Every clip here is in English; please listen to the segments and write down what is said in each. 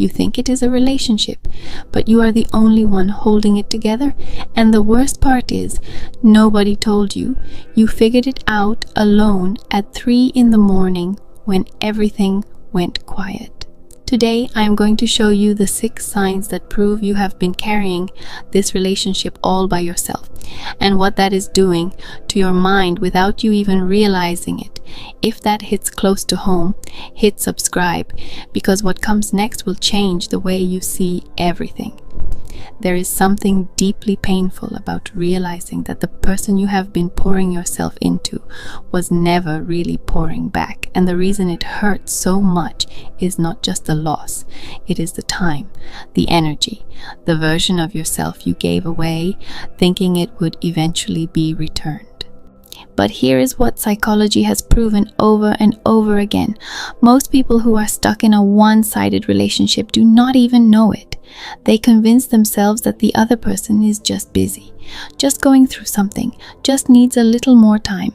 You think it is a relationship, but you are the only one holding it together. And the worst part is, nobody told you. You figured it out alone at 3 in the morning when everything went quiet. Today, I am going to show you the 6 signs that prove you have been carrying this relationship all by yourself, and what that is doing to your mind without you even realizing it. If that hits close to home, hit subscribe, because what comes next will change the way you see everything. There is something deeply painful about realizing that the person you have been pouring yourself into was never really pouring back. And the reason it hurts so much is not just the loss. It is the time, the energy, the version of yourself you gave away, thinking it would eventually be returned. But here is what psychology has proven over and over again. Most people who are stuck in a one-sided relationship do not even know it. They convince themselves that the other person is just busy, just going through something, just needs a little more time.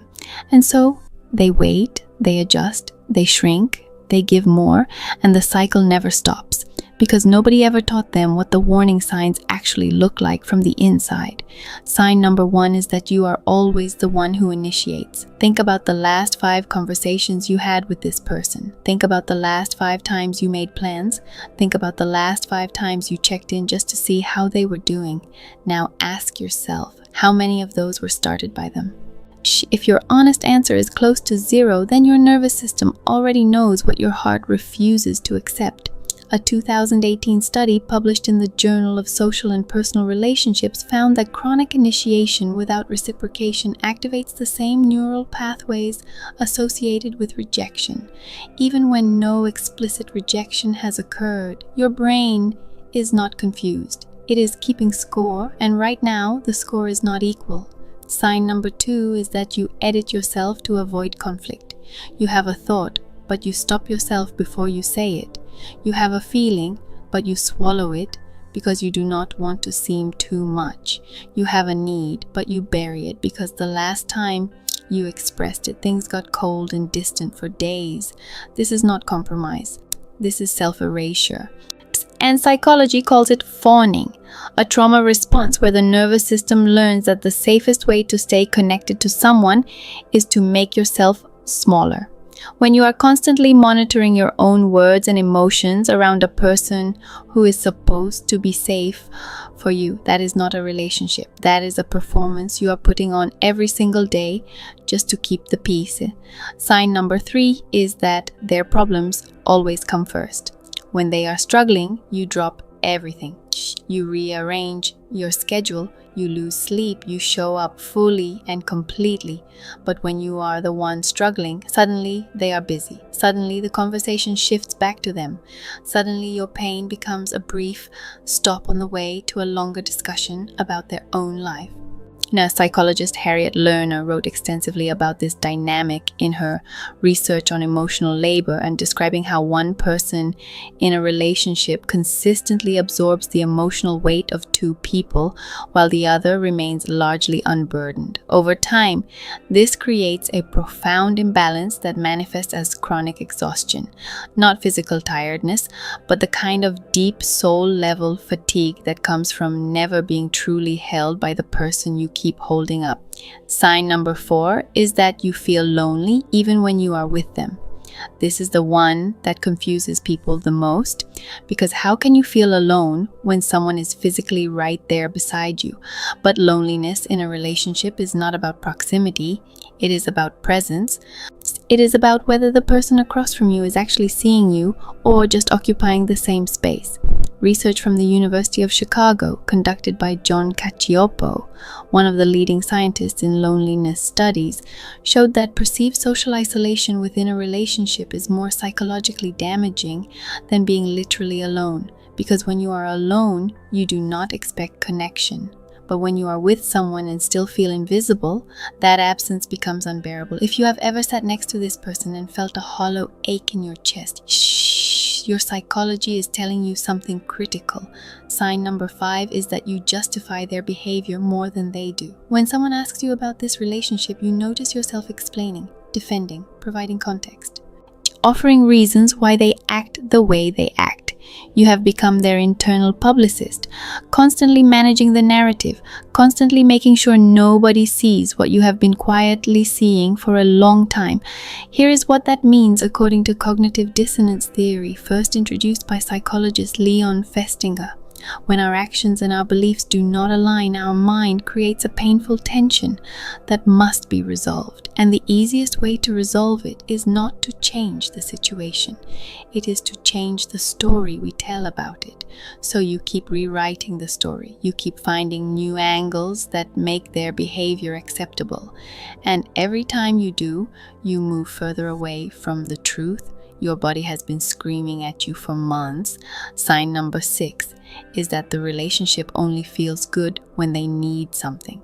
And so they wait, they adjust, they shrink, they give more, and the cycle never stops. Because nobody ever taught them what the warning signs actually look like from the inside. Sign number 1 is that you are always the one who initiates. Think about the last 5 conversations you had with this person. Think about the last 5 times you made plans. Think about the last 5 times you checked in just to see how they were doing. Now ask yourself, how many of those were started by them? If your honest answer is close to 0, then your nervous system already knows what your heart refuses to accept. A 2018 study published in the Journal of Social and Personal Relationships found that chronic initiation without reciprocation activates the same neural pathways associated with rejection. Even when no explicit rejection has occurred, your brain is not confused. It is keeping score, and right now the score is not equal. Sign number 2 is that you edit yourself to avoid conflict. You have a thought, but you stop yourself before you say it. You have a feeling, but you swallow it because you do not want to seem too much. You have a need, but you bury it because the last time you expressed it, things got cold and distant for days. This is not compromise. This is self-erasure. And psychology calls it fawning, a trauma response where the nervous system learns that the safest way to stay connected to someone is to make yourself smaller. When you are constantly monitoring your own words and emotions around a person who is supposed to be safe for you, that is not a relationship. That is a performance you are putting on every single day just to keep the peace. Sign number 3 is that their problems always come first. When they are struggling, you drop everything. You rearrange your schedule, you lose sleep, you show up fully and completely. But when you are the one struggling, suddenly they are busy. Suddenly the conversation shifts back to them. Suddenly your pain becomes a brief stop on the way to a longer discussion about their own life. Now, psychologist Harriet Lerner wrote extensively about this dynamic in her research on emotional labor and describing how one person in a relationship consistently absorbs the emotional weight of 2 people while the other remains largely unburdened. Over time, this creates a profound imbalance that manifests as chronic exhaustion, not physical tiredness, but the kind of deep soul-level fatigue that comes from never being truly held by the person you keep holding up. Sign number 4 is that you feel lonely even when you are with them. This is the one that confuses people the most, because how can you feel alone when someone is physically right there beside you? But loneliness in a relationship is not about proximity. It is about presence. It is about whether the person across from you is actually seeing you or just occupying the same space. Research from the University of Chicago, conducted by John Cacioppo, one of the leading scientists in loneliness studies, showed that perceived social isolation within a relationship is more psychologically damaging than being literally alone, because when you are alone, you do not expect connection. But when you are with someone and still feel invisible, that absence becomes unbearable. If you have ever sat next to this person and felt a hollow ache in your chest, your psychology is telling you something critical. Sign number 5 is that you justify their behavior more than they do. When someone asks you about this relationship, you notice yourself explaining, defending, providing context. offering reasons why they act the way they act. You have become their internal publicist, constantly managing the narrative, constantly making sure nobody sees what you have been quietly seeing for a long time. Here is what that means according to cognitive dissonance theory, first introduced by psychologist Leon Festinger. When our actions and our beliefs do not align, our mind creates a painful tension that must be resolved. And the easiest way to resolve it is not to change the situation. It is to change the story we tell about it. So you keep rewriting the story. You keep finding new angles that make their behavior acceptable. And every time you do, you move further away from the truth your body has been screaming at you for months. Sign number 6 is that the relationship only feels good when they need something.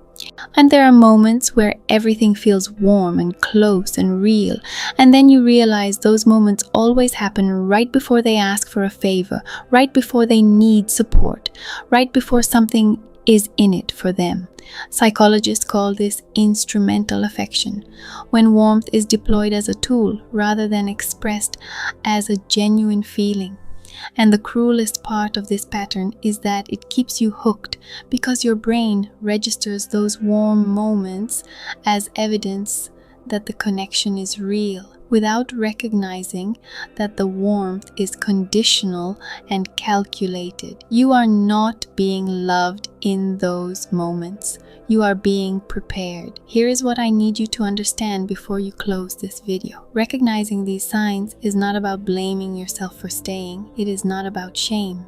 And there are moments where everything feels warm and close and real. And then you realize those moments always happen right before they ask for a favor, right before they need support, right before something is in it for them. Psychologists call this instrumental affection, when warmth is deployed as a tool rather than expressed as a genuine feeling. And the cruelest part of this pattern is that it keeps you hooked because your brain registers those warm moments as evidence that the connection is real, without recognizing that the warmth is conditional and calculated. You are not being loved in those moments. You are being prepared. Here is what I need you to understand before you close this video. Recognizing these signs is not about blaming yourself for staying. It is not about shame.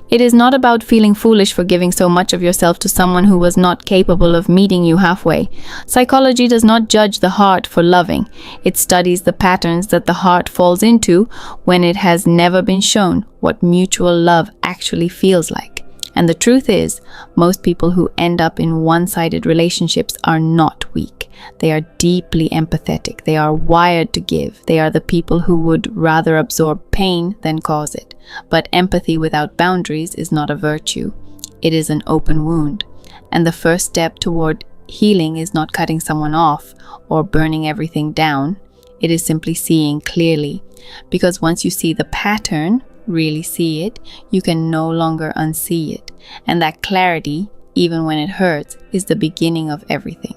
It is not about feeling foolish for giving so much of yourself to someone who was not capable of meeting you halfway. Psychology does not judge the heart for loving. It studies the patterns that the heart falls into when it has never been shown what mutual love actually feels like. And the truth is, most people who end up in one-sided relationships are not weak. They are deeply empathetic. They are wired to give. They are the people who would rather absorb pain than cause it. But empathy without boundaries is not a virtue. It is an open wound. And the first step toward healing is not cutting someone off or burning everything down. It is simply seeing clearly. Because once you see the pattern, really see it, you can no longer unsee it. And that clarity, even when it hurts, is the beginning of everything.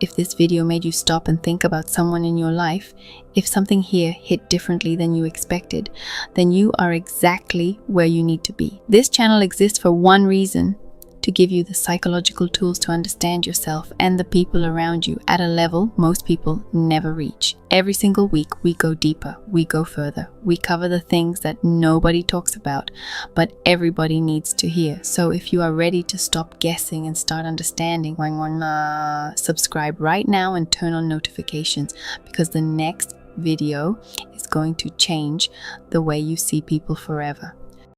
If this video made you stop and think about someone in your life, if something here hit differently than you expected, then you are exactly where you need to be. This channel exists for one reason: to give you the psychological tools to understand yourself and the people around you at a level most people never reach. Every single week, we go deeper, we go further, we cover the things that nobody talks about, but everybody needs to hear. So if you are ready to stop guessing and start understanding, subscribe right now and turn on notifications, because the next video is going to change the way you see people forever.